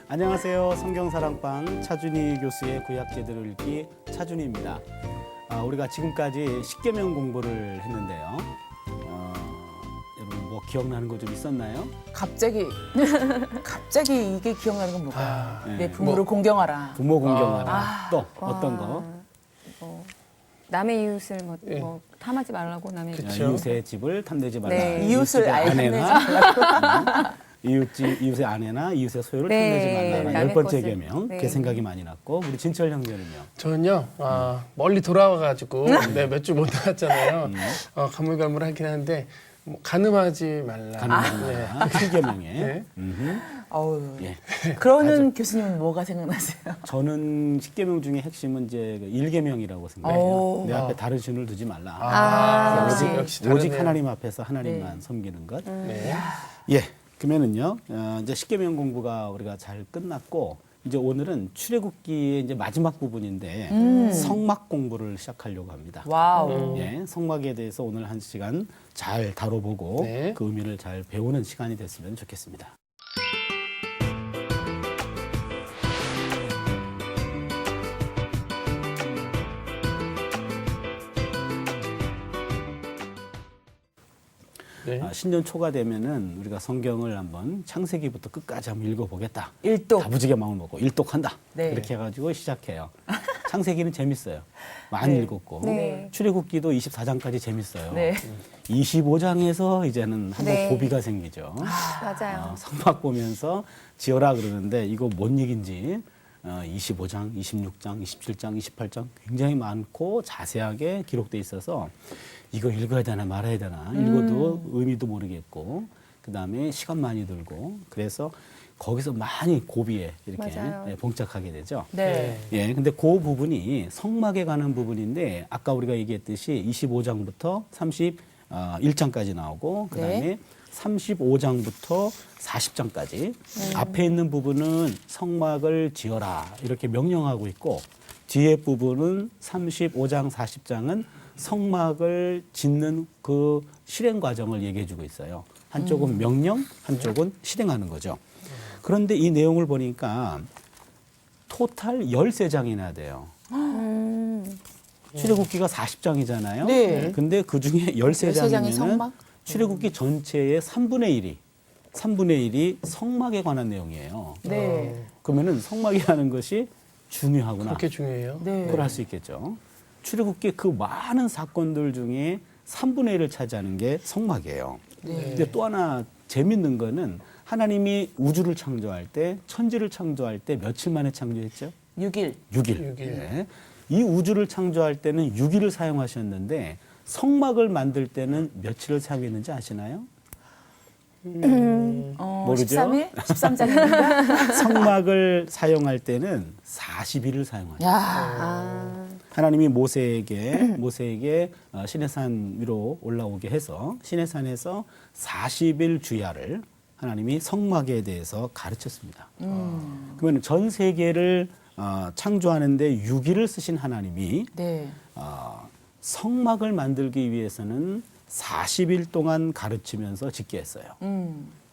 안녕하세요. 성경사랑방 차준희 교수의 구약제도를 읽기 차준희입니다. 우리가 지금까지 십계명 공부를 했는데요. 여러분 뭐 기억나는 거 좀 있었나요? 갑자기 이게 기억나는 건 뭘까요? 네. 내 부모를 공경하라. 부모 공경하라. 또 어떤 거? 남의 이웃을 예. 탐하지 말라고 남의 그쵸. 이웃의 집을 탐내지 말라. 네. 이웃을 아예 아내나 이웃의 아내나 이웃의 소유를 네. 탐내지 말라는 남의 열 번째 것을. 계명. 네. 그 생각이 많이 났고 우리 진철 형제는요. 저는요, 멀리 돌아와가지고, 몇 주 못 나왔잖아요. 가물가물하긴 한데, 뭐, 가늠하지 말라. 가능합니다. 그 계명에. 네. 어우. 예. 그러는 교수님은 뭐가 생각나세요? 저는 십계명 중에 핵심은 이제 그 일계명이라고 생각해요. 오. 내 앞에 다른 신을 두지 말라. 역시 오직 다르네요. 하나님 앞에서 하나님만 섬기는 것. 네. 예, 그러면은요, 이제 십계명 공부가 우리가 잘 끝났고 이제 오늘은 출애굽기의 이제 마지막 부분인데 성막 공부를 시작하려고 합니다. 와우. 예, 성막에 대해서 오늘 한 시간 잘 다뤄보고 네. 그 의미를 잘 배우는 시간이 됐으면 좋겠습니다. 네. 신년 초가 되면은 우리가 성경을 한번 창세기부터 끝까지 한번 읽어보겠다. 일독. 다부지게 마음을 먹고 일독한다. 네. 이렇게 해가지고 시작해요. 창세기는 재밌어요. 많이 네. 읽었고 네. 출애굽기도 24장까지 재밌어요. 네. 25장에서 이제는 한번 네. 고비가 생기죠. 맞아요. 성막 보면서 지어라 그러는데 이거 뭔 얘기인지 25장, 26장, 27장, 28장 굉장히 많고 자세하게 기록돼 있어서 이거 읽어야 되나 말아야 되나 읽어도 의미도 모르겠고 그다음에 시간 많이 들고 그래서 거기서 많이 고비에 이렇게 맞아요. 봉착하게 되죠. 네. 예, 근데 그 부분이 성막에 관한 부분인데 아까 우리가 얘기했듯이 25장부터 31장까지 나오고 그다음에 네. 35장부터 40장까지 앞에 있는 부분은 성막을 지어라 이렇게 명령하고 있고 뒤에 부분은 35장, 40장은 성막을 짓는 그 실행 과정을 얘기해 주고 있어요. 한쪽은 명령, 한쪽은 실행하는 거죠. 그런데 이 내용을 보니까 토탈 13장이나 돼요. 출애굽기가 40장이잖아요. 네. 근데 그 중에 13장이 13장이면은 성막? 출애굽기 전체의 3분의 1이 성막에 관한 내용이에요. 네. 그러면은 성막이라는 것이 중요하구나. 그렇게 중요해요? 네. 그걸 할 수 있겠죠. 출애굽기 그 많은 사건들 중에 3분의 1을 차지하는 게 성막이에요. 근데 또 하나 재밌는 거는 하나님이 우주를 창조할 때, 천지를 창조할 때 며칠 만에 창조했죠? 6일. 6일. 육일. 네. 이 우주를 창조할 때는 6일을 사용하셨는데 성막을 만들 때는 며칠을 사용했는지 아시나요? 모르죠? 13일? 13장입니까? 성막을 사용할 때는 40일을 사용하죠. 야. 하나님이 모세에게 시내산 위로 올라오게 해서 시내산에서 40일 주야를 하나님이 성막에 대해서 가르쳤습니다. 그러면 전 세계를 창조하는데 6일을 쓰신 하나님이 네. 성막을 만들기 위해서는 40일 동안 가르치면서 짓게 했어요.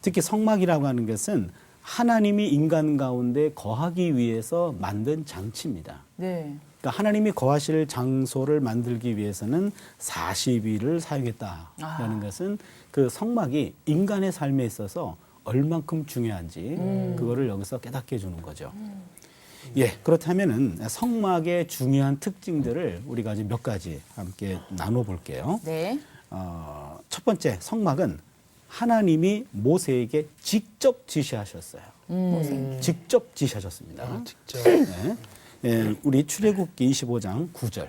특히 성막이라고 하는 것은 하나님이 인간 가운데 거하기 위해서 만든 장치입니다. 네. 그러니까 하나님이 거하실 장소를 만들기 위해서는 40일을 사용했다라는 것은 그 성막이 인간의 삶에 있어서 얼만큼 중요한지 그거를 여기서 깨닫게 해주는 거죠. 예, 그렇다면은 성막의 중요한 특징들을 우리가 이제 몇 가지 함께 나눠볼게요. 네. 첫 번째, 성막은 하나님이 모세에게 직접 지시하셨어요. 직접 지시하셨습니다. 직접. 네. 예, 우리 출애굽기 25장 9절.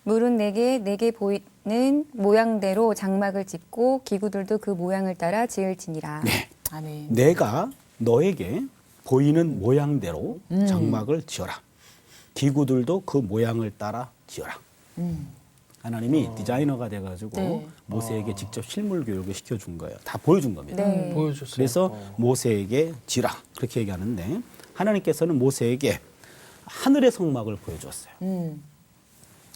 물은 내게 보이는 모양대로 장막을 짓고 기구들도 그 모양을 따라 지을지니라. 네. 아멘. 내가 너에게 보이는 모양대로 장막을 지어라. 기구들도 그 모양을 따라 지어라. 하나님이 디자이너가 돼가지고 네. 모세에게 직접 실물 교육을 시켜준 거예요. 다 보여준 겁니다. 네. 보여줬어요. 그래서 모세에게 지라 그렇게 얘기하는데 하나님께서는 모세에게 하늘의 성막을 보여줬어요.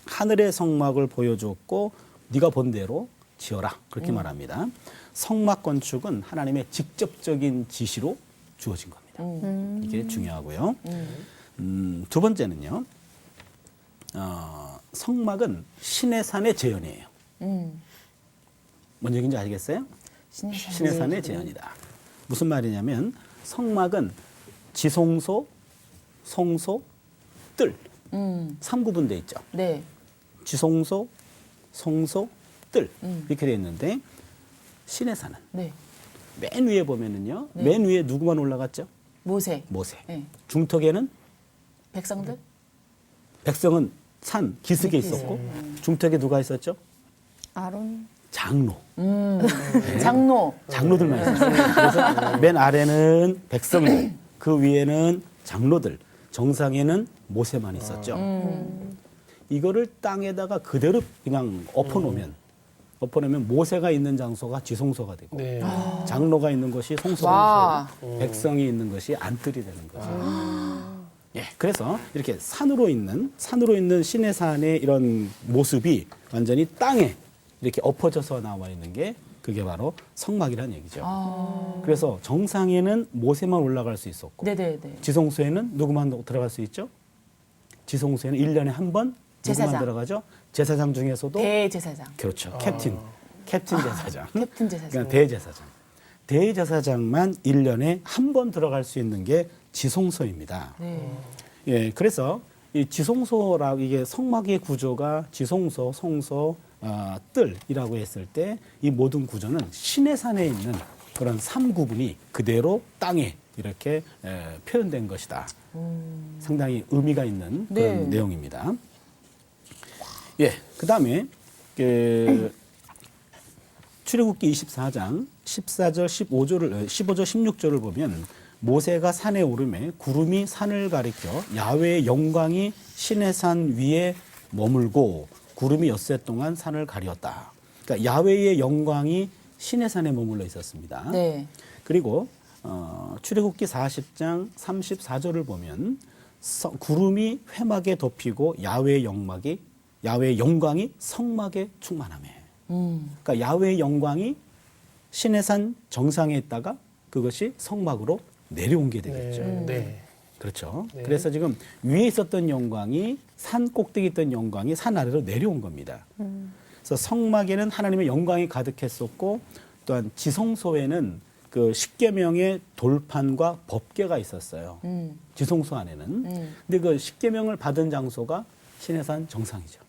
하늘의 성막을 보여줬고 네가 본 대로 지어라 그렇게 말합니다. 성막 건축은 하나님의 직접적인 지시로 주어진 겁니다. 이게 중요하고요. 두 번째는요. 성막은 신의 산의 재현이에요. 뭔 얘기인지 아시겠어요? 신의 산의 재현이다. 무슨 말이냐면 성막은 지성소, 성소, 뜰 3구분돼 있죠. 네. 지성소, 성소, 뜰 이렇게 돼 있는데 신의 산은 네. 맨 위에 보면은요. 네. 맨 위에 누구만 올라갔죠? 모세. 모세. 네. 중턱에는 백성들? 백성은 산 기슭에 있었고 중턱에 누가 있었죠? 아론. 장로. 장로. 장로들만 있었어요. 그래서 맨 아래는 백성들, 그 위에는 장로들, 정상에는 모세만 있었죠. 이거를 땅에다가 그대로 그냥 엎어놓으면 모세가 있는 장소가 지성소가 되고 네. 장로가 있는 것이 와. 성소가 백성이 있는 것이 안뜰이 되는 거죠. 예, 그래서 이렇게 산으로 있는 신의 산의 이런 모습이 완전히 땅에 이렇게 엎어져서 나와 있는 게 그게 바로 성막이라는 얘기죠. 그래서 정상에는 모세만 올라갈 수 있었고 네네네. 지성소에는 누구만 들어갈 수 있죠? 지성소에는 1년에 한 번 누구만 제사장. 들어가죠? 제사장 중에서도 대제사장. 그렇죠. 캡틴 제사장. 캡틴 제사장. 그러니까 대제사장. 대제사장만 1년에 한 번 들어갈 수 있는 게 지성소입니다. 네. 예, 그래서 이 지성소라고 이게 성막의 구조가 지성소, 성소, 뜰이라고 했을 때 이 모든 구조는 신의 산에 있는 그런 3구분이 그대로 땅에 이렇게 표현된 것이다. 상당히 의미가 있는 그런 네. 내용입니다. 예, 그 다음에 출애굽기 24장 14절, 15절, 16절을 보면 모세가 산에 오르매 구름이 산을 가리켜 야훼의 영광이 신의 산 위에 머물고 구름이 엿새 동안 산을 가리었다. 그러니까 야훼의 영광이 신의 산에 머물러 있었습니다. 네. 그리고 출애굽기 40장 34절을 보면 구름이 회막에 덮이고 야훼의 영광이 성막에 충만하며. 그러니까 야훼의 영광이 신의 산 정상에 있다가 그것이 성막으로 내려온 게 되겠죠. 네. 그렇죠. 네. 그래서 지금 위에 있었던 영광이 산 꼭대기 있던 영광이 산 아래로 내려온 겁니다. 그래서 성막에는 하나님의 영광이 가득했었고 또한 지성소에는 그 십계명의 돌판과 법궤가 있었어요. 지성소 안에는. 근데 그 십계명을 받은 장소가 신해산 정상이죠.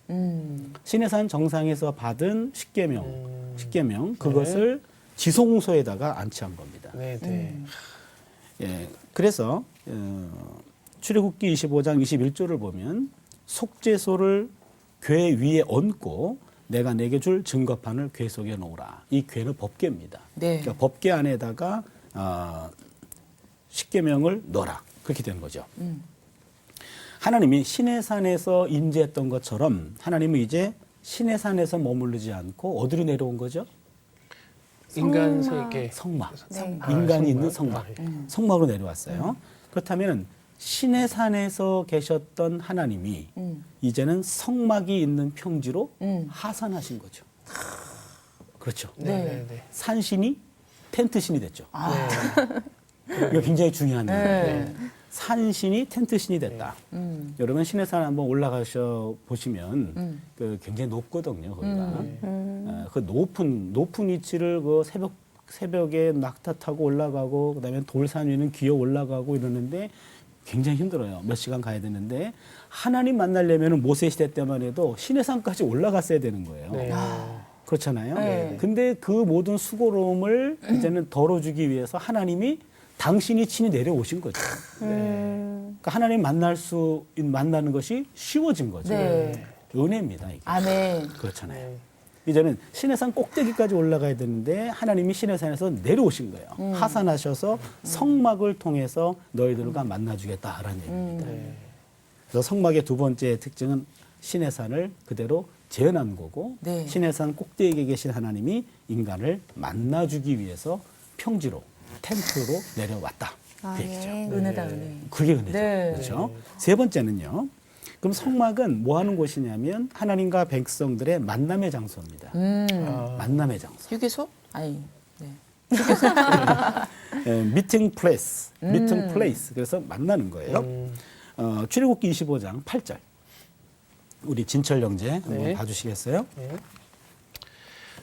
신해산 정상에서 받은 십계명 그것을 지성소에다가 안치한 겁니다. 네. 네. 예, 그래서 출애굽기 25장 21절을 보면 속죄소를 궤 위에 얹고 내가 내게 줄 증거판을 궤 속에 놓으라. 이 궤는 법궤입니다. 네. 그러니까 법궤 안에다가 십계명을 넣어라. 그렇게 된 거죠. 하나님이 신의 산에서 임재했던 것처럼 하나님은 이제 신의 산에서 머무르지 않고 어디로 내려온 거죠? 인간 세계. 성막. 네. 인간이 있는 성막. 성막. 성막으로 내려왔어요. 그렇다면 신의 산에서 계셨던 하나님이 이제는 성막이 있는 평지로 하산하신 거죠. 그렇죠. 네. 네. 산신이 텐트신이 됐죠. 네. 이거 굉장히 중요한 얘기예요. 네. 산신이 텐트신이 됐다. 여러분 신의 산 한번 올라가셔 보시면 그 굉장히 높거든요. 거기가 그 높은 위치를 그 새벽에 낙타 타고 올라가고 그다음에 돌산 위는 기어 올라가고 이러는데 굉장히 힘들어요. 몇 시간 가야 되는데 하나님 만나려면 모세 시대 때만 해도 신의 산까지 올라갔어야 되는 거예요. 네. 그렇잖아요. 네. 근데 그 모든 수고로움을 이제는 덜어주기 위해서 하나님이 당신이 친히 내려오신 거죠. 그러니까 하나님 만나는 것이 쉬워진 거죠. 네. 은혜입니다. 이게. 아멘. 그렇잖아요. 이제는 신의 산 꼭대기까지 올라가야 되는데 하나님이 신의 산에서 내려오신 거예요. 하산하셔서 성막을 통해서 너희들과 만나주겠다라는 얘기입니다. 그래서 성막의 두 번째 특징은 신의 산을 그대로 재현한 거고 네. 신의 산 꼭대기에 계신 하나님이 인간을 만나주기 위해서 평지로 텐트로 내려왔다. 그 얘기죠. 네. 은혜다, 은혜. 그게 은혜죠. 네. 그렇죠. 세 번째는요. 그럼 성막은 뭐 하는 곳이냐면 하나님과 백성들의 만남의 장소입니다. 만남의 장소. 휴게소? 아니. 네. 미팅 플레이스, 미팅 플레이스. 그래서 만나는 거예요. 출애굽기 25장 8절. 우리 진철 형제 한번 네. 봐주시겠어요?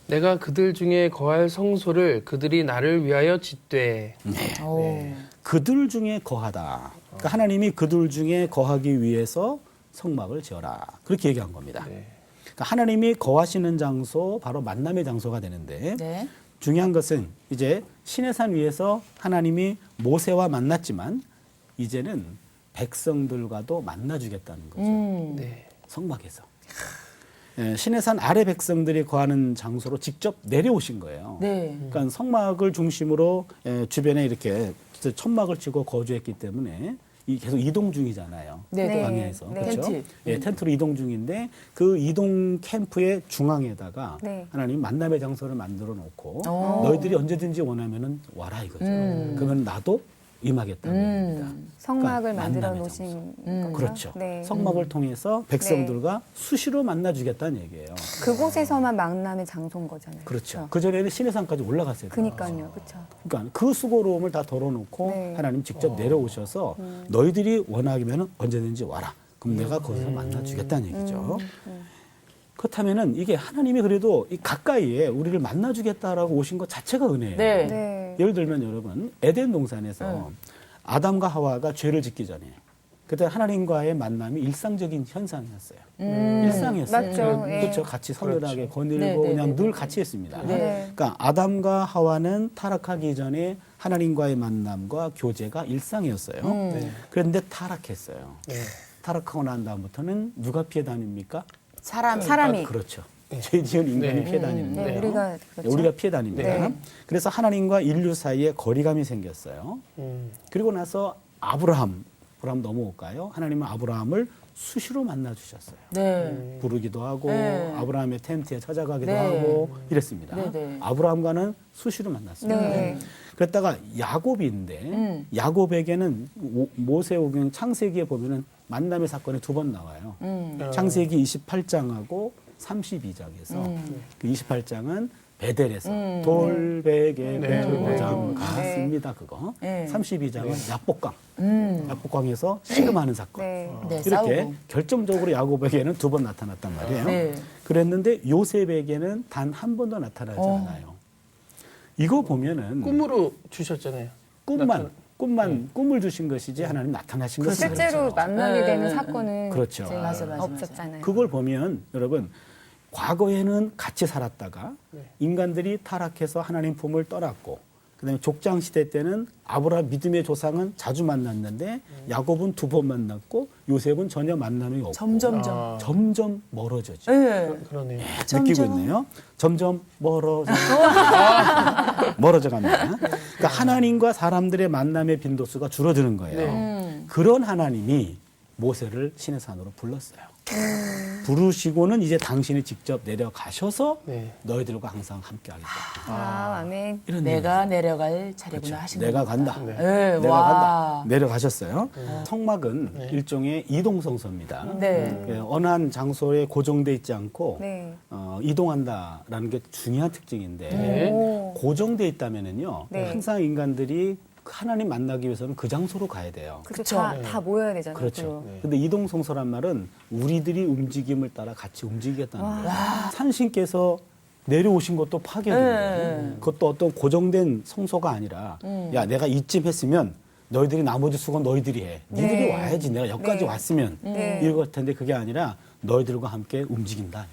내가 그들 중에 거할 성소를 그들이 나를 위하여 짓되. 오. 그들 중에 거하다. 그러니까 하나님이 그들 중에 거하기 위해서 성막을 지어라. 그렇게 얘기한 겁니다. 네. 그러니까 하나님이 거하시는 장소 바로 만남의 장소가 되는데 네. 중요한 것은 이제 시내산 위에서 하나님이 모세와 만났지만 이제는 백성들과도 만나주겠다는 거죠. 네. 성막에서. 시내산 아래 백성들이 거하는 장소로 직접 내려오신 거예요. 네. 그러니까 성막을 중심으로 주변에 이렇게 천막을 치고 거주했기 때문에 계속 이동 중이잖아요. 네, 네. 광야에서. 네. 그렇죠? 텐트. 예, 텐트로 이동 중인데 그 이동 캠프의 중앙에다가 네. 하나님 만남의 장소를 만들어 놓고 오. 너희들이 언제든지 원하면은 와라 이거죠. 그러면 나도 임하겠다는 겁니다. 성막을 그러니까 만들어 만남의 놓으신 거죠. 그렇죠. 네. 성막을 통해서 백성들과 수시로 만나주겠다는 얘기예요. 그곳에서만 만남의 장소인 거잖아요. 그렇죠. 그 전에는 시내산까지 올라갔어요. 그니까요. 그렇죠. 그러니까 그 수고로움을 다 덜어놓고 네. 하나님 직접 내려오셔서 너희들이 원하면 언제든지 와라. 그럼 내가 거기서 만나주겠다는 얘기죠. 그렇다면은 이게 하나님이 그래도 이 가까이에 우리를 만나주겠다라고 오신 것 자체가 은혜예요. 네. 네. 예를 들면 여러분 에덴 동산에서 아담과 하와가 죄를 짓기 전에 그때 하나님과의 만남이 일상적인 현상이었어요. 일상이었어요. 맞죠. 예. 그렇죠. 같이 서늘하게 거닐고 네, 네, 그냥 네, 늘 네. 같이 했습니다. 네. 그러니까 아담과 하와는 타락하기 전에 하나님과의 만남과 교제가 일상이었어요. 그런데 타락했어요. 네. 타락하고 난 다음부터는 누가 피해 다닙니까? 사람이. 그렇죠. 죄 지은 인간이 네. 피해 다니는 네, 거예요. 우리가 그렇죠. 우리가 피해 다닙니다. 네. 그래서 하나님과 인류 사이에 거리감이 생겼어요. 그리고 나서 아브라함 넘어올까요? 하나님은 아브라함을 수시로 만나 주셨어요. 네. 부르기도 하고 네. 아브라함의 텐트에 찾아가기도 네. 하고 이랬습니다. 네, 네. 아브라함과는 수시로 만났어요. 네. 그랬다가 야곱인데 야곱에게는 모세오경 창세기에 보면은 만남의 사건이 두 번 나와요. 창세기 28장하고 32장에서 그 28장은 베델에서 돌베개 베들고장 갔습니다. 그거. 네. 32장은 야복강에서 씨름하는 사건. 네. 네, 이렇게 싸우고. 결정적으로 야곱에게는 두 번 나타났단 말이에요. 네. 그랬는데 요셉에게는 단 한 번도 나타나지 않아요. 이거 보면은 꿈으로 주셨잖아요. 꿈을 주신 것이지 하나님 나타나신 것이 실제로 아니죠. 만나게 네. 되는 사건은 그렇죠. 이제 맞아. 없었잖아요. 그걸 보면 여러분 과거에는 같이 살았다가 인간들이 타락해서 하나님 품을 떠났고 그다음에 족장 시대 때는 아브라함 믿음의 조상은 자주 만났는데 야곱은 두 번 만났고 요셉은 전혀 만남이 없고 점점 멀어졌죠. 네. 그러네요. 느끼고 있네요. 점점 멀어져 갑니다. 그러니까 하나님과 사람들의 만남의 빈도수가 줄어드는 거예요. 그런 하나님이 모세를 시내산으로 불렀어요. 부르시고는 이제 당신이 직접 내려가셔서 네. 너희들과 항상 함께하겠다. 아멘. 이런 내가 내려갈 차례구나 그렇죠. 하시는 내가 겁니다. 간다. 네. 내가 와. 간다. 내려가셨어요. 성막은 일종의 이동성소입니다. 네. 어느 한 장소에 고정돼 있지 않고 네. 이동한다라는 게 중요한 특징인데 네. 오. 고정돼 있다면은요 네. 항상 인간들이 하나님 만나기 위해서는 그 장소로 가야 돼요. 그렇죠. 다 모여야 되잖아요. 그렇죠. 네. 근데 이동성소란 말은 우리들이 움직임을 따라 같이 움직이겠다는 거예요. 산신께서 내려오신 것도 파괴돼요. 그것도 어떤 고정된 성소가 아니라 야 내가 이쯤 했으면 너희들이 나머지 수건 너희들이 해. 니들이 네. 와야지. 내가 여기까지 네. 왔으면 네. 이럴 텐데 그게 아니라 너희들과 함께 움직인다.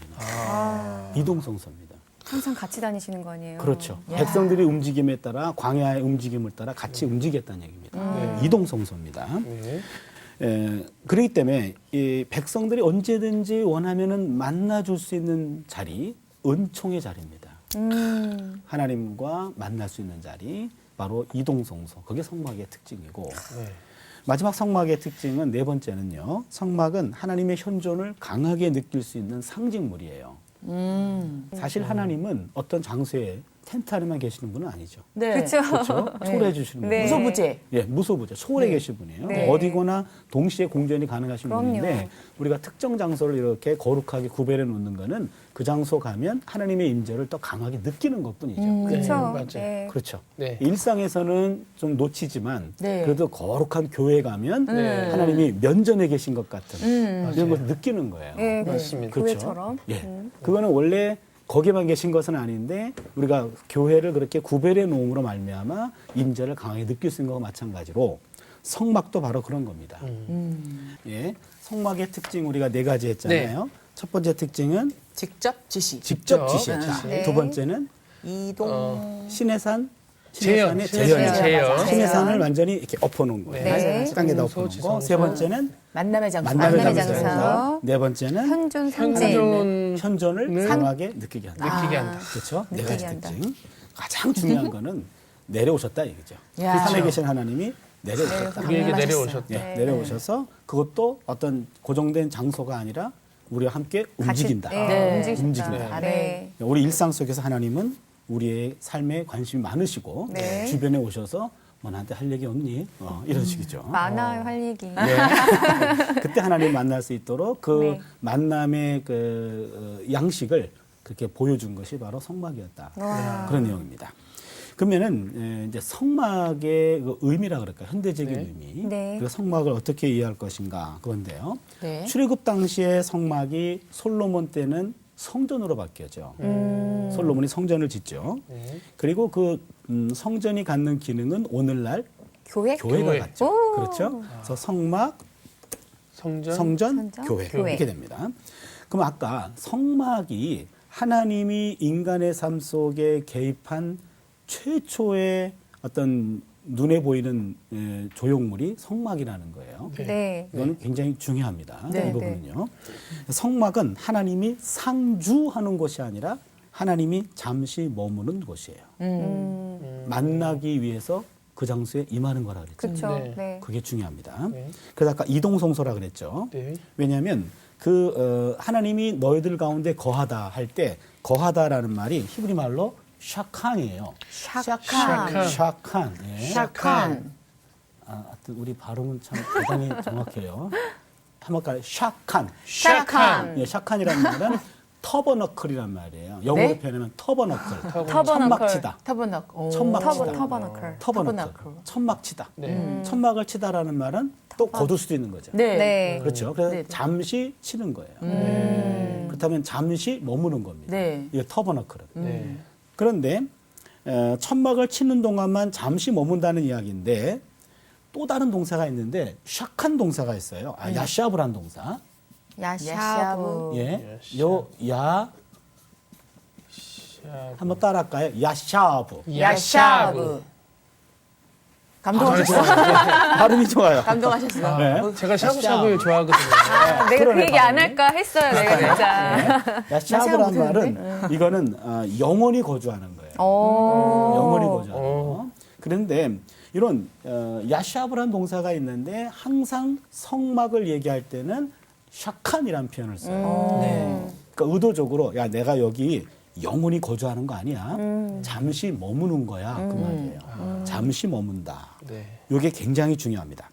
이동성소입니다. 항상 같이 다니시는 거 아니에요? 그렇죠. 백성들의 움직임에 따라 광야의 움직임을 따라 같이 움직였다는 얘기입니다. 이동성소입니다. 그렇기 때문에 이 백성들이 언제든지 원하면은 만나줄 수 있는 자리, 은총의 자리입니다. 하나님과 만날 수 있는 자리, 바로 이동성소. 그게 성막의 특징이고 마지막 성막의 특징은 네 번째는요. 성막은 하나님의 현존을 강하게 느낄 수 있는 상징물이에요. 사실 하나님은 어떤 장소에 텐트 안에만 계시는 분은 아니죠. 네. 그렇죠. 그렇죠? 초월해 주시는 네. 분. 무소부재. 예, 무소부재. 초월해 계신 분이에요. 네. 어디거나 동시에 공전이 가능하신 그럼요. 분인데 우리가 특정 장소를 이렇게 거룩하게 구별해 놓는 거는 그 장소 가면 하나님의 임재를 더 강하게 느끼는 것뿐이죠. 그렇죠. 맞아요. 네. 그렇죠. 네. 일상에서는 좀 놓치지만 네. 그래도 거룩한 교회 가면 네. 하나님이 면전에 계신 것 같은 이런 맞아요. 것을 느끼는 거예요. 네, 맞습니다. 그렇죠. 교회처럼. 예. 그거는 원래 거기만 계신 것은 아닌데 우리가 교회를 그렇게 구별해 놓음으로 말미암아 임재를 강하게 느낄 수 있는 것과 마찬가지로 성막도 바로 그런 겁니다. 예. 성막의 특징 우리가 네 가지 했잖아요. 첫 번째 특징은 직접 지시. 직접 직접 지시했다. 네. 두 번째는 이동. 신의 산, 제연, 신의 신의 제연이죠. 산의 제연. 신의 산을 제연. 완전히 이렇게 엎어놓은 거예요. 네. 맞아요. 땅에다 성소, 엎어놓은 거. 세 지성소. 번째는 만남의 장소. 만남의 만남의 장소에서 장소. 네 번째는 현존 상징. 현존 현존을 네. 강하게 느끼게 한다. 느끼게 한다. 그렇죠? 네 느끼게 가지 한다. 특징. 가장 중요한 거는 내려오셨다 이거죠. 야. 그 산에 계신 하나님이 내려오셨다. 우리에게 내려오셨다. 예, 네. 내려오셔서 그것도 어떤 고정된 장소가 아니라 우리와 함께 움직인다. 네. 네. 움직인다. 네. 우리 일상 속에서 하나님은 우리의 삶에 관심이 많으시고 네. 주변에 오셔서 뭐 나한테 할 얘기 없니? 이런 식이죠. 많아요, 할 얘기. 네. 그때 하나님 만날 수 있도록 그 네. 만남의 그 양식을 그렇게 보여준 것이 바로 성막이었다. 와. 그런 내용입니다. 그러면은 이제 성막의 그 의미라 그럴까 현대적인 네. 의미. 네. 그 성막을 어떻게 이해할 것인가 그건데요. 네. 출애굽 당시의 성막이 솔로몬 때는 성전으로 바뀌었죠. 솔로몬이 성전을 짓죠. 네. 그리고 그 성전이 갖는 기능은 오늘날 교회? 교회가 교회. 갖죠. 오. 그렇죠. 그래서 성막, 성전, 성전, 성전, 교회 교회. 이렇게 됩니다. 그럼 아까 성막이 하나님이 인간의 삶 속에 개입한 최초의 어떤 눈에 보이는 조형물이 성막이라는 거예요. 네. 네. 이거는 굉장히 중요합니다. 네, 이 부분은요. 성막은 하나님이 상주하는 곳이 아니라 하나님이 잠시 머무는 곳이에요. 만나기 위해서 그 장소에 임하는 거라 그랬죠. 그렇죠. 네. 네. 그게 중요합니다. 네. 그래서 아까 이동성소라 그랬죠. 네. 왜냐하면 하나님이 너희들 가운데 거하다 할 때 거하다라는 말이 히브리 말로 샤칸이에요. 샤칸. 샤칸. 예. 샤칸. 하여튼 우리 발음은 참 대단히 정확해요. 한번 가요. 샤칸. 샤칸. 예, 샤칸이라는 말은 터버너클이란 말이에요. 영어로 네? 표현하면 터버너클. 터버너클. 천막치다. 터버너클. 오. 천막치다. 터버너클. 터버너클. 터버너클. 천막치다. 네. 천막을 치다라는 말은 또 거둘 수도 있는 거죠. 네. 네. 그렇죠. 그래서 네. 잠시 치는 거예요. 그렇다면 잠시 머무는 겁니다. 네. 이게 터버너클은. 네. 그런데 천막을 치는 동안만 잠시 머문다는 이야기인데 또 다른 동사가 있는데 샥한 동사가 있어요. 야샤브란 동사. 야샤브. 예. 야샤브. 요 한번 따라할까요? 야샤브. 야샤브. 감동하셨어요. 발음이 좋아요. 감동하셨어요. 네. 제가 샤브샤브 좋아하거든요. 내가 그 그러네, 얘기 안 발음이. 할까 했어요, 내가 진짜. 야샤브란 말은 이거는 영원히 거주하는 거예요. 오. 영원히 거주하는 거. 그런데 이런 야샤브란 동사가 있는데 항상 성막을 얘기할 때는 샤칸이라는 표현을 써요. 네. 그러니까 의도적으로 야 내가 여기 영원히 거주하는 거 아니야. 잠시 머무는 거야 그 말이에요. 잠시 머문다. 네. 이게 굉장히 중요합니다.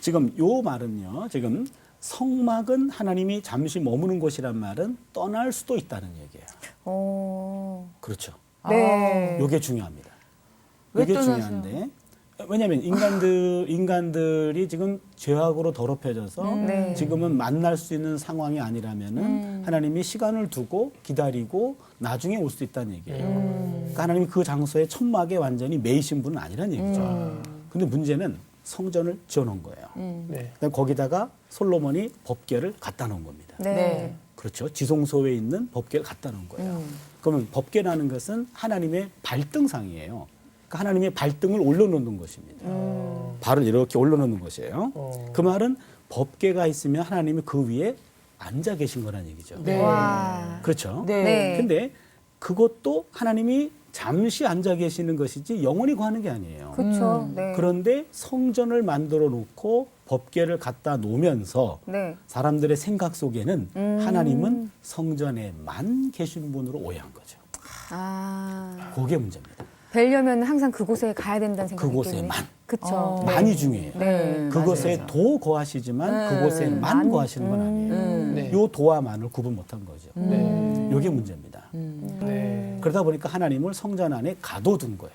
지금 요 말은요. 지금 성막은 하나님이 잠시 머무는 곳이란 말은 떠날 수도 있다는 얘기예요. 오. 그렇죠. 네. 요게 중요합니다. 왜 이게 떠나세요? 중요한데 왜냐하면 인간들이 지금 죄악으로 더럽혀져서 네. 지금은 만날 수 있는 상황이 아니라면은 하나님이 시간을 두고 기다리고 나중에 올 수 있다는 얘기예요. 그러니까 하나님이 그 장소에 천막에 완전히 매이신 분은 아니라는 얘기죠. 근데 문제는 성전을 지어놓은 거예요. 네. 그다음에 거기다가 솔로몬이 법궤를 갖다 놓은 겁니다. 네. 네. 그렇죠. 지성소에 있는 법궤를 갖다 놓은 거예요. 그러면 법궤라는 것은 하나님의 발등상이에요. 그러니까 하나님의 발등을 올려놓는 것입니다. 발을 이렇게 올려놓는 것이에요. 그 말은 법궤가 있으면 하나님이 그 위에 앉아 계신 거라는 얘기죠. 네. 와. 그렇죠. 네. 네. 근데 그것도 하나님이 잠시 앉아 계시는 것이지 영원히 거하는 게 아니에요. 그렇죠. 네. 그런데 성전을 만들어 놓고 법궤를 갖다 놓으면서 네. 사람들의 생각 속에는 하나님은 성전에만 계신 분으로 오해한 거죠. 아, 그게 문제입니다. 뵈려면 항상 그곳에 가야 된다는 생각이 그곳에만. 그렇죠. 많이 중요해요. 네. 그곳에 맞아요. 도 거하시지만 그곳에만 거하시는 건 아니에요. 네. 요 도와만을 구분 못한 거죠. 네. 요게 문제입니다. 네. 그러다 보니까 하나님을 성전 안에 가둬둔 거예요.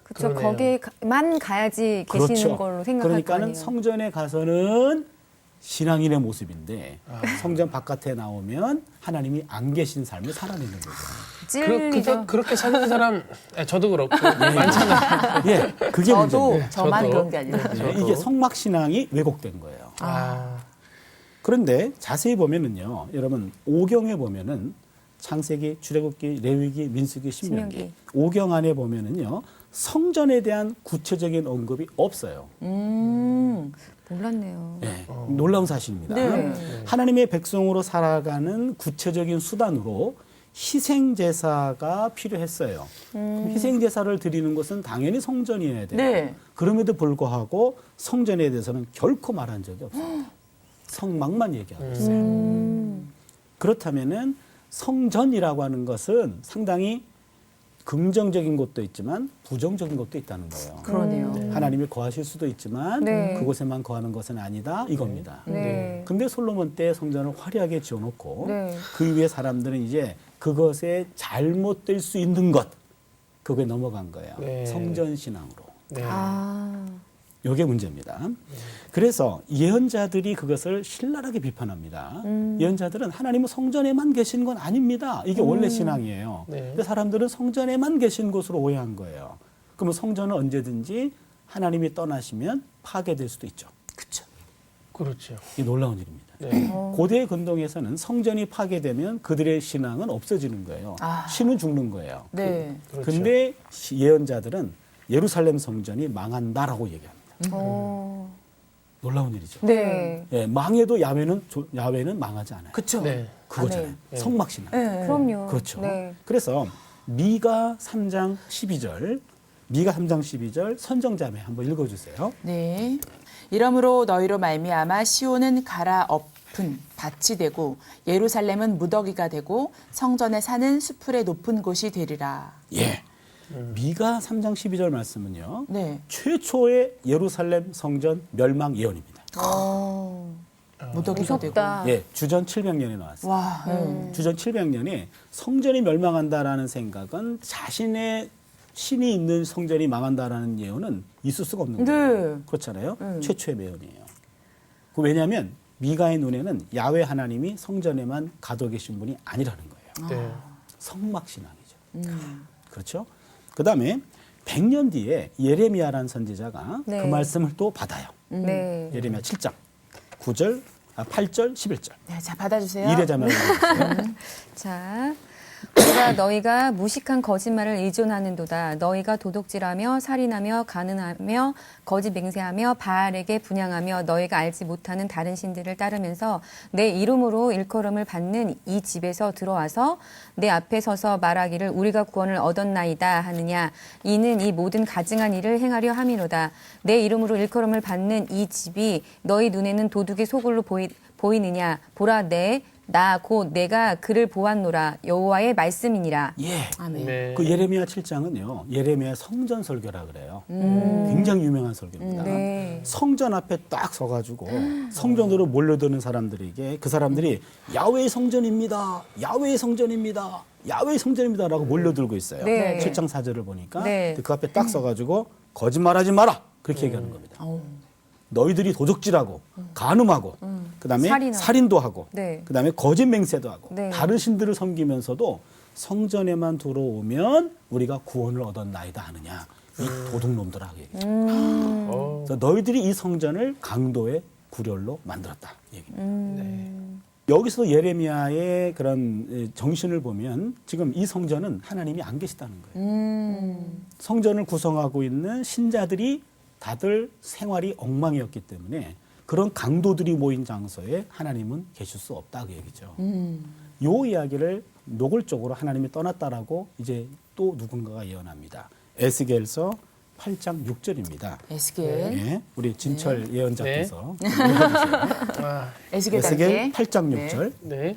그렇죠. 그러네요. 거기만 가야지 계시는 걸로 생각할 거 그러니까는 아니에요. 성전에 가서는 신앙인의 모습인데 성전 바깥에 나오면 하나님이 안 계신 삶을 살아내는 거죠. 찔리죠. 그렇게 사는 사람 저도 그렇고 많잖아요. 예, 그게 저도 문제입니다. 저만 저도. 그런 게 아니라. 예, 이게 성막 신앙이 왜곡된 거예요. 아, 그런데 자세히 보면은요, 여러분 오경에 보면은 창세기, 출애굽기, 레위기, 민수기, 신명기 신명기. 오경 안에 보면은요 성전에 대한 구체적인 언급이 없어요. 몰랐네요. 예, 놀라운 사실입니다. 네. 하나님의 백성으로 살아가는 구체적인 수단으로 희생 제사가 필요했어요. 희생 제사를 드리는 것은 당연히 성전이어야 돼요. 네. 그럼에도 불구하고 성전에 대해서는 결코 말한 적이 없어요. 성막만 얘기하고 있어요. 그렇다면은 성전이라고 하는 것은 상당히 긍정적인 것도 있지만 부정적인 것도 있다는 거예요. 그러네요. 하나님이 거하실 수도 있지만 네. 그곳에만 거하는 것은 아니다 이겁니다. 네. 근데 솔로몬 때 성전을 화려하게 지어놓고 네. 그 위에 사람들은 이제 그것에 잘못될 수 있는 것 그거에 넘어간 거예요. 네. 성전 신앙으로. 네. 아, 이게 문제입니다. 그래서 예언자들이 그것을 신랄하게 비판합니다. 예언자들은 하나님은 성전에만 계신 건 아닙니다. 이게 원래 신앙이에요. 네. 근데 사람들은 성전에만 계신 것으로 오해한 거예요. 그러면 성전은 언제든지 하나님이 떠나시면 파괴될 수도 있죠. 그렇죠. 이 놀라운 일입니다. 네. 고대 근동에서는 성전이 파괴되면 그들의 신앙은 없어지는 거예요. 신은 죽는 거예요. 네. 그렇죠. 근데 예언자들은 예루살렘 성전이 망한다라고 얘기합니다. 놀라운 일이죠. 네. 예, 망해도 야훼는 망하지 않아요. 그쵸. 네. 그거잖아요. 아멘. 성막 신앙. 네. 그럼요. 그렇죠. 네. 그래서 미가 3장 12절 선정자매 한번 읽어주세요. 네. 이러므로 너희로 말미암아 시온은 갈아엎은 밭이 되고 예루살렘은 무더기가 되고 성전에 사는 수풀의 높은 곳이 되리라. 예. 미가 3장 12절 말씀은요. 네. 최초의 예루살렘 성전 멸망 예언입니다. 무더기가 되고. 무섭다. 예, 주전 700년에 나왔어요. 와. 네. 주전 700년에 성전이 멸망한다라는 생각은 자신의 신이 있는 성전이 망한다라는 예언은 있을 수가 없는 거예요. 네. 그렇잖아요. 최초의 예언이에요. 왜냐하면 미가의 눈에는 야훼 하나님이 성전에만 가둬 계신 분이 아니라는 거예요. 네. 성막 신앙이죠. 그렇죠? 그다음에 100년 뒤에 예레미야라는 선지자가 네. 그 말씀을 또 받아요. 네. 예레미야 7장 8절, 11절. 네, 자, 받아주세요. 이래자면 자, 보라 너희가 무식한 거짓말을 의존하는도다. 너희가 도둑질하며 살인하며 가늠하며 거짓 맹세하며 바알에게 분향하며 너희가 알지 못하는 다른 신들을 따르면서 내 이름으로 일컬음을 받는 이 집에서 들어와서 내 앞에 서서 말하기를 우리가 구원을 얻었나이다 하느냐. 이는 이 모든 가증한 일을 행하려 함이로다. 내 이름으로 일컬음을 받는 이 집이 너희 눈에는 도둑의 소굴로 보이느냐. 보라 나 곧 내가 그를 보았노라. 여호와의 말씀이니라. 예. 아멘. 네. 그 예레미야 7장은요. 예레미야 성전 설교라 그래요. 굉장히 유명한 설교입니다. 네. 성전 앞에 딱 서가지고 성전으로 몰려드는 사람들에게 그 사람들이 야훼의 성전입니다. 야훼의 성전입니다. 야훼의 성전입니다라고 몰려들고 있어요. 네. 7장 4절을 보니까 네. 그 앞에 딱 서가지고 거짓말하지 마라. 그렇게 얘기하는 겁니다. 너희들이 도둑질하고 간음하고 그다음에 살인하고. 살인도 하고 네. 그다음에 거짓 맹세도 하고 네. 다른 신들을 섬기면서도 성전에만 들어오면 우리가 구원을 얻었나이다 하느냐 이 도둑놈들아 얘기죠. 그래서 너희들이 이 성전을 강도의 구렬로 만들었다 얘기입니다. 여기서 예레미야의 그런 정신을 보면 지금 이 성전은 하나님이 안 계시다는 거예요. 성전을 구성하고 있는 신자들이 다들 생활이 엉망이었기 때문에 그런 강도들이 모인 장소에 하나님은 계실 수 없다 그 얘기죠. 요 이야기를 노골적으로 하나님이 떠났다라고 이제 또 누군가가 예언합니다. 에스겔서 8장 6절입니다. 에스겔. 예, 우리 진철 예언자께서 아, 에스겔 에스겔 단계. 8장 6절. 네.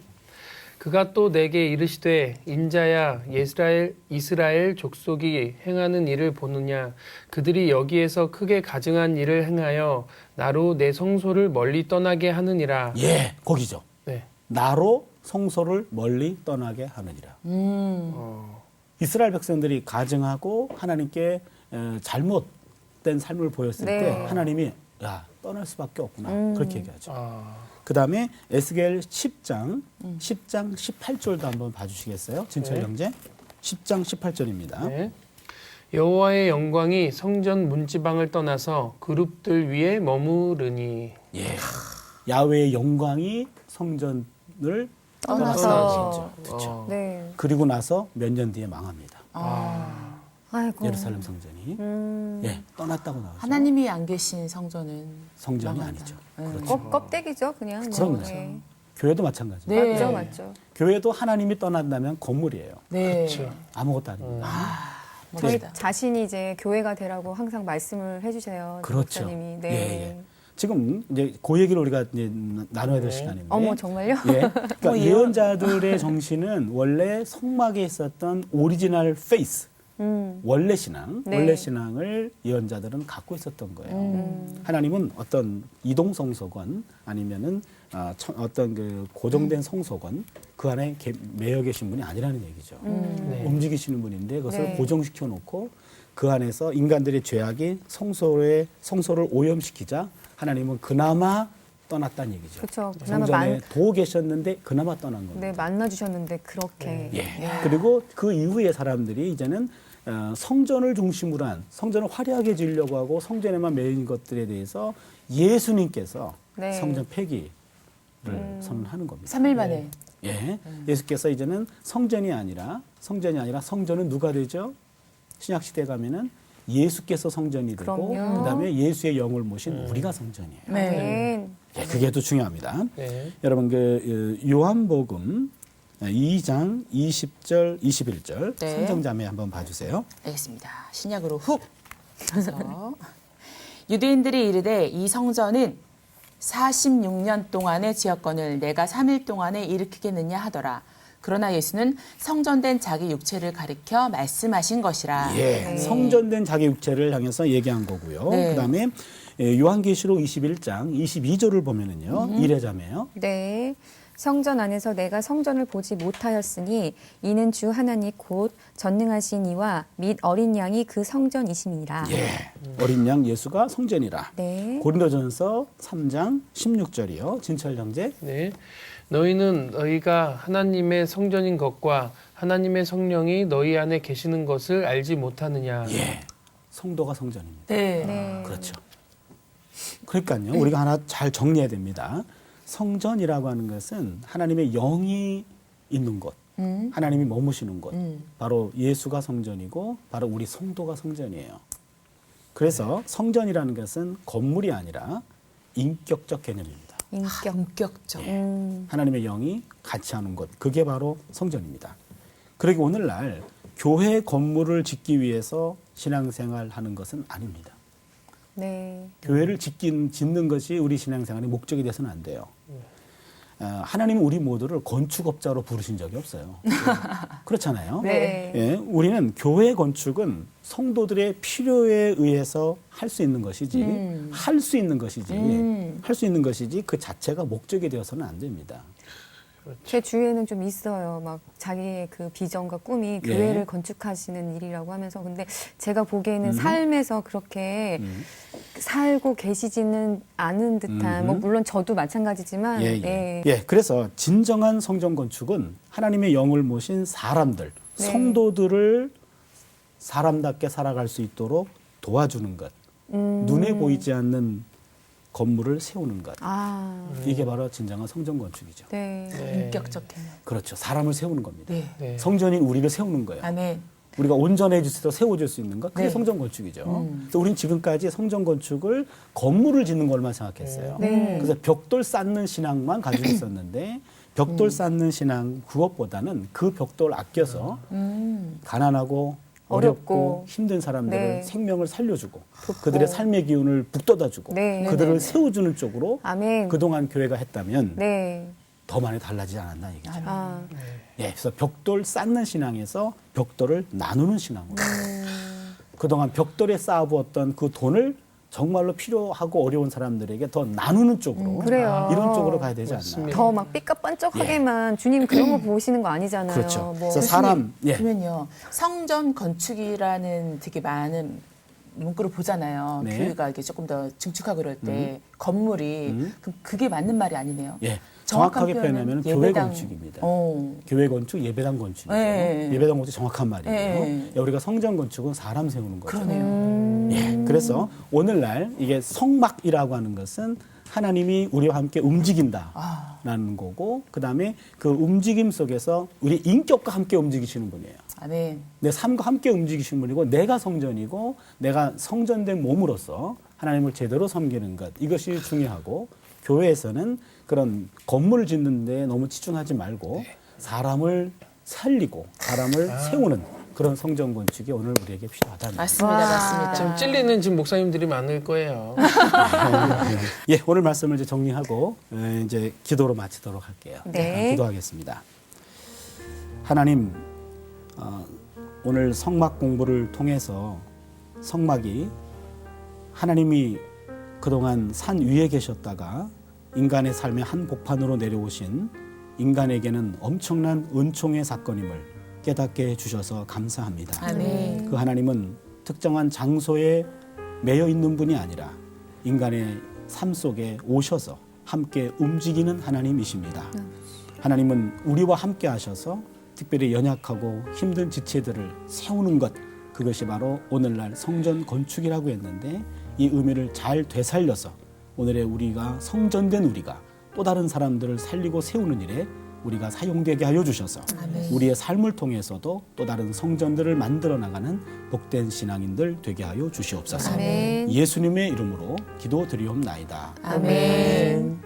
그가 또 내게 이르시되 인자야 이스라엘 족속이 행하는 일을 보느냐 그들이 여기에서 크게 가증한 일을 행하여 나로 내 성소를 멀리 떠나게 하느니라. 예, 거기죠. 네. 나로 성소를 멀리 떠나게 하느니라. 이스라엘 백성들이 가증하고 하나님께 잘못된 삶을 보였을 네. 때 하나님이 야 떠날 수밖에 없구나 그렇게 얘기하죠. 아, 그 다음에 에스겔 10장 18절도 한번 봐주시겠어요? 진철 네. 형제 10장 18절입니다. 네. 여호와의 영광이 성전 문지방을 떠나서 그룹들 위에 머무르니. 예, 야훼의 영광이 성전을 떠나서. 그렇죠. 네. 그리고 나서 몇 년 뒤에 망합니다. 아이고. 예루살렘 성전이 예, 떠났다고 나오죠. 하나님이 안 계신 성전은 성전이 망한다. 아니죠. 껍데기죠, 그냥. 뭐. 그럼요. 네. 교회도 마찬가지죠. 네. 맞죠, 맞죠. 교회도 하나님이 떠난다면 건물이에요. 네. 그렇죠. 아무것도 아닙니다. 저희 멋지다. 자신이 이제 교회가 되라고 항상 말씀을 해주세요. 그렇죠. 목사님이. 네. 예, 예. 지금 이제 그 얘기를 우리가 이제 나눠야 될 시간인데. 어머, 정말요? 예. 그러니까 예언자들의 정신은 원래 성막에 있었던 오리지널 페이스, 원래 신앙, 네. 원래 신앙을 예언자들은 갖고 있었던 거예요. 하나님은 어떤 이동 성소건 아니면은 어떤 그 고정된 성소건 그 안에 매여 계신 분이 아니라는 얘기죠. 네. 움직이시는 분인데 그것을 네. 고정시켜 놓고 그 안에서 인간들의 죄악이 성소를 오염시키자 하나님은 그나마 떠났다는 얘기죠. 그렇죠. 그나마 성전에 도 계셨는데 그나마 떠난 겁니다. 네, 만나주셨는데 그렇게. 예. 그리고 그 이후에 사람들이 이제는 성전을 중심으로 한 성전을 화려하게 지으려고 하고 성전에만 매인 것들에 대해서 예수님께서 네. 성전 폐기를 선언하는 겁니다. 3일 만에. 예. 예수께서 이제는 성전이 아니라 성전은 누가 되죠? 신약 시대 가면은 예수께서 성전이 되고 그럼요. 그다음에 예수의 영을 모신 우리가 성전이에요. 네. 예, 그게 더 중요합니다. 네. 여러분 그 요한복음 2장 20절 21절 네. 성경자매 한번 봐주세요. 알겠습니다. 신약으로 훅. 그래서 유대인들이 이르되 이 성전은 46년 동안의 지역건을 내가 3일 동안에 일으키겠느냐 하더라. 그러나 예수는 성전된 자기 육체를 가리켜 말씀하신 것이라. 예, 성전된 자기 육체를 향해서 얘기한 거고요. 네. 그다음에 요한계시록 21장 22절을 보면은요. 이래자매요. 네. 성전 안에서 내가 성전을 보지 못하였으니 이는 주 하나님 곧 전능하신 이와 및 어린 양이 그 성전이심이라. 예, 어린 양 예수가 성전이라. 네. 고린도전서 3장 16절이요. 진철 형제. 네. 너희가 하나님의 성전인 것과 하나님의 성령이 너희 안에 계시는 것을 알지 못하느냐. 예, 성도가 성전입니다. 네. 네. 그렇죠. 그러니까요, 우리가 하나 잘 정리해야 됩니다. 성전이라고 하는 것은 하나님의 영이 있는 곳, 하나님이 머무시는 곳, 바로 예수가 성전이고, 바로 우리 성도가 성전이에요. 그래서 성전이라는 것은 건물이 아니라 인격적 개념입니다. 인격적. 하나님의 영이 같이 하는 곳, 그게 바로 성전입니다. 그러기 오늘날 교회 건물을 짓기 위해서 신앙생활 하는 것은 아닙니다. 네. 교회를 짓는 것이 우리 신앙생활의 목적이 돼서는 안 돼요. 하나님은 우리 모두를 건축업자로 부르신 적이 없어요. 그렇잖아요. 네. 예, 우리는 교회 건축은 성도들의 필요에 의해서 할 수 있는 것이지, 할 수 있는 것이지 그 자체가 목적이 되어서는 안 됩니다. 제 주위에는 좀 있어요. 막 자기의 그 비전과 꿈이 교회를 건축하시는 일이라고 하면서 근데 제가 보기에는 삶에서 그렇게 살고 계시지는 않은 듯한 뭐 물론 저도 마찬가지지만 예, 그래서 진정한 성전 건축은 하나님의 영을 모신 사람들, 네. 성도들을 사람답게 살아갈 수 있도록 도와주는 것, 눈에 보이지 않는 건물을 세우는 것. 이게 바로 진정한 성전 건축이죠. 네. 인격적 개념. 그렇죠. 사람을 세우는 겁니다. 네. 네. 성전인 우리를 세우는 거예요. 아멘. 우리가 온전해질 수 있도록 세워질 수 있는 것, 그게 네. 성전 건축이죠. 그래서 우리는 지금까지 성전 건축을 건물을 짓는 것만 생각했어요. 네. 그래서 벽돌 쌓는 신앙만 가지고 있었는데 벽돌 쌓는 신앙 그것보다는 그 벽돌 아껴서 가난하고 어렵고 힘든 사람들을 네. 생명을 살려주고 그들의 삶의 기운을 북돋아주고 네. 그들을 네네네. 세워주는 쪽으로 아멘. 그동안 교회가 했다면 네. 더 많이 달라지지 않았나 얘기죠. 아, 예, 그래서 벽돌 쌓는 신앙에서 벽돌을 나누는 신앙으로. 그동안 벽돌에 쌓아부었던 그 돈을 정말로 필요하고 어려운 사람들에게 더 나누는 쪽으로 그래요. 이런 쪽으로 가야 되지 않나. 맞습니다. 더 막 삐까뻔쩍하게만 주님 그런 거 보시는 거 아니잖아요. 그렇죠. 뭐. 그래서 사람 예. 그러면요, 성전 건축이라는 되게 많은 문구를 보잖아요. 네. 교회가 이렇게 조금 더 증축하고 그럴 때 건물이 그럼 그게 맞는 말이 아니네요. 예. 정확한 정확하게 표현은 표현하면 교회 예배당- 건축입니다. 어. 교회 건축, 예배당 건축이죠. 예. 예배당 건축 정확한 말이에요. 예. 예, 우리가 성전 건축은 사람 세우는 거죠. 그러네요. 예, 그래서 오늘날 이게 성막이라고 하는 것은 하나님이 우리와 함께 움직인다라는 거고, 그 다음에 그 움직임 속에서 우리 인격과 함께 움직이시는 분이에요. 아멘. 내 삶과 함께 움직이시는 분이고, 내가 성전이고, 내가 성전된 몸으로서 하나님을 제대로 섬기는 것, 이것이 중요하고, 교회에서는 그런 건물을 짓는 데 너무 치중하지 말고 사람을 살리고 사람을 세우는 그런 성전 건축이 오늘 우리에게 필요하다는 맞습니다. 와. 맞습니다. 좀 찔리는 지금 목사님들이 많을 거예요. 예, 오늘 말씀을 이제 정리하고 이제 기도로 마치도록 할게요. 네. 기도하겠습니다. 하나님, 오늘 성막 공부를 통해서 성막이 하나님이 그동안 산 위에 계셨다가 인간의 삶의 한 복판으로 내려오신 인간에게는 엄청난 은총의 사건임을 깨닫게 해주셔서 감사합니다. 아멘. 그 하나님은 특정한 장소에 매여 있는 분이 아니라 인간의 삶 속에 오셔서 함께 움직이는 하나님이십니다. 하나님은 우리와 함께 하셔서 특별히 연약하고 힘든 지체들을 세우는 것, 그것이 바로 오늘날 성전 건축이라고 했는데 이 의미를 잘 되살려서 오늘의 우리가 성전된 우리가 또 다른 사람들을 살리고 세우는 일에 우리가 사용되게 하여 주셔서 우리의 삶을 통해서도 또 다른 성전들을 만들어 나가는 복된 신앙인들 되게 하여 주시옵소서. 아멘. 예수님의 이름으로 기도드리옵나이다. 아멘.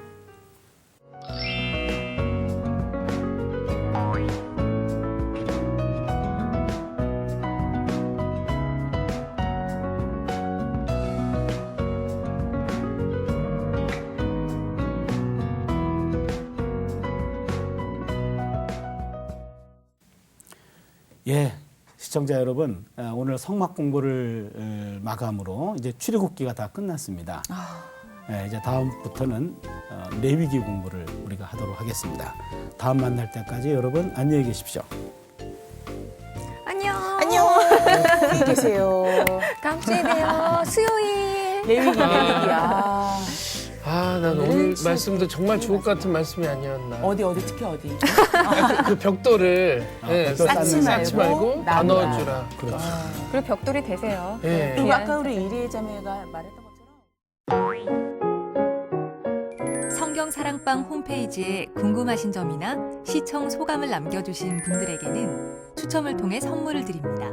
예, 시청자 여러분, 오늘 성막 공부를 마감으로 이제 출애굽기가 다 끝났습니다. 예, 이제 다음부터는 레위기 공부를 우리가 하도록 하겠습니다. 다음 만날 때까지 여러분 안녕히 계십시오. 안녕. 안녕. 안녕히 계세요. 다음 주에 봬요. 수요일. 레위기. 아. 아, 난 오늘 말씀도 정말 주옥 같은 말씀이 아니었나. 어디 특히 어디. 그 벽돌을 벽돌 쌓지 말고 나누라. 나눠주라. 그렇죠. 그리고 벽돌이 되세요. 예. 그리고 귀한 아까 우리 이리의 자매가 말했던 것처럼 성경 사랑방 홈페이지에 궁금하신 점이나 시청 소감을 남겨주신 분들에게는 추첨을 통해 선물을 드립니다.